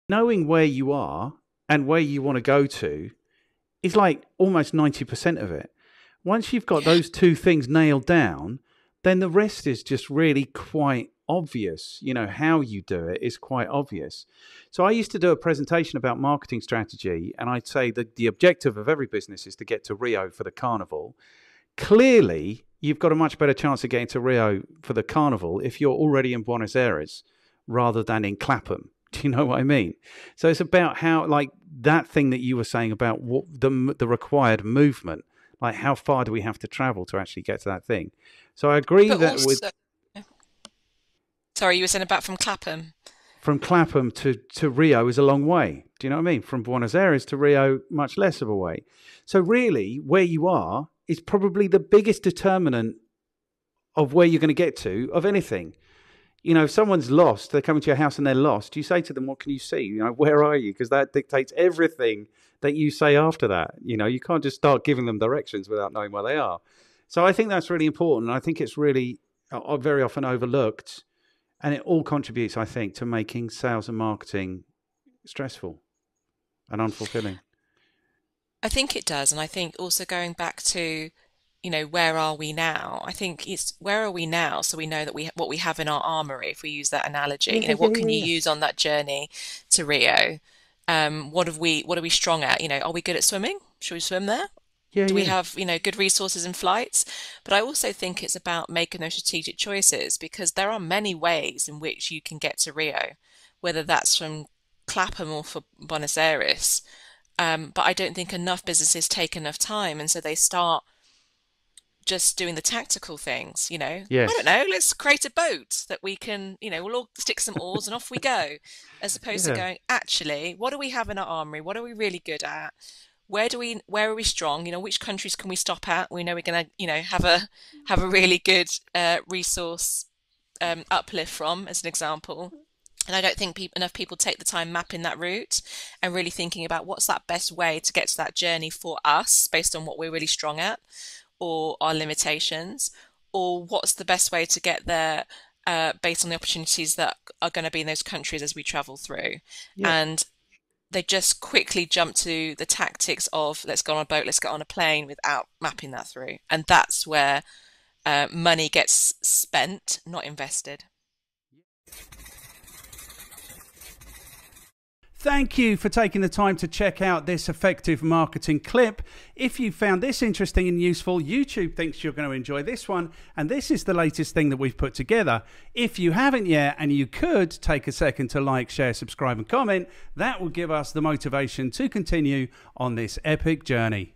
knowing where you are and where you want to go to is like almost 90% of it. Once you've got those two things nailed down, then the rest is just really quite obvious. You know, how you do it is quite obvious. So I used to do a presentation about marketing strategy, and I'd say that the objective of every business is to get to Rio for the carnival. Clearly, you've got a much better chance of getting to Rio for the carnival if you're already in Buenos Aires rather than in Clapham. Do you know what I mean? So it's about how, like that thing that you were saying about what the required movement, like how far do we have to travel to actually get to that thing? So I agree But that also, sorry, you were saying about from Clapham. from Clapham to Rio is a long way. Do you know what I mean? From Buenos Aires to Rio, much less of a way. So really, where you are is probably the biggest determinant of where you're going to get to of anything. You know, if someone's lost, they're coming to your house and they're lost, you say to them, what can you see? You know, where are you? Because that dictates everything that you say after that. You know, you can't just start giving them directions without knowing where they are. So I think that's really important. I think it's really very often overlooked. And it all contributes, I think, to making sales and marketing stressful and unfulfilling. I think it does, and I think also going back to, where are we now? I think it's where are we now, so we know that what we have in our armory, if we use that analogy. Yeah, yeah, What can you yeah, use on that journey to Rio? What are we strong at? Are we good at swimming? Should we swim there? yeah, Do we yeah, have, good resources and flights? But I also think it's about making those strategic choices because there are many ways in which you can get to Rio, whether that's from Clapham or for Buenos Aires. But I don't think enough businesses take enough time, and so they start just doing the tactical things, I don't yes, know, let's create a boat that we can, we'll all stick some oars and off we go, as opposed to yeah, going, actually, what do we have in our armory? What are we really good at? Where are we strong? Which countries can we stop at? We know we're gonna, have a really good resource uplift from, as an example. And I don't think enough people take the time mapping that route and really thinking about what's that best way to get to that journey for us based on what we're really strong at or our limitations, or what's the best way to get there based on the opportunities that are going to be in those countries as we travel through. yeah. And they just quickly jump to the tactics of let's go on a boat, let's get on a plane without mapping that through. And that's where money gets spent, not invested. Thank you for taking the time to check out this effective marketing clip. If you found this interesting and useful, YouTube thinks you're going to enjoy this one, and this is the latest thing that we've put together. If you haven't yet, and you could take a second to like, share, subscribe and comment, that will give us the motivation to continue on this epic journey.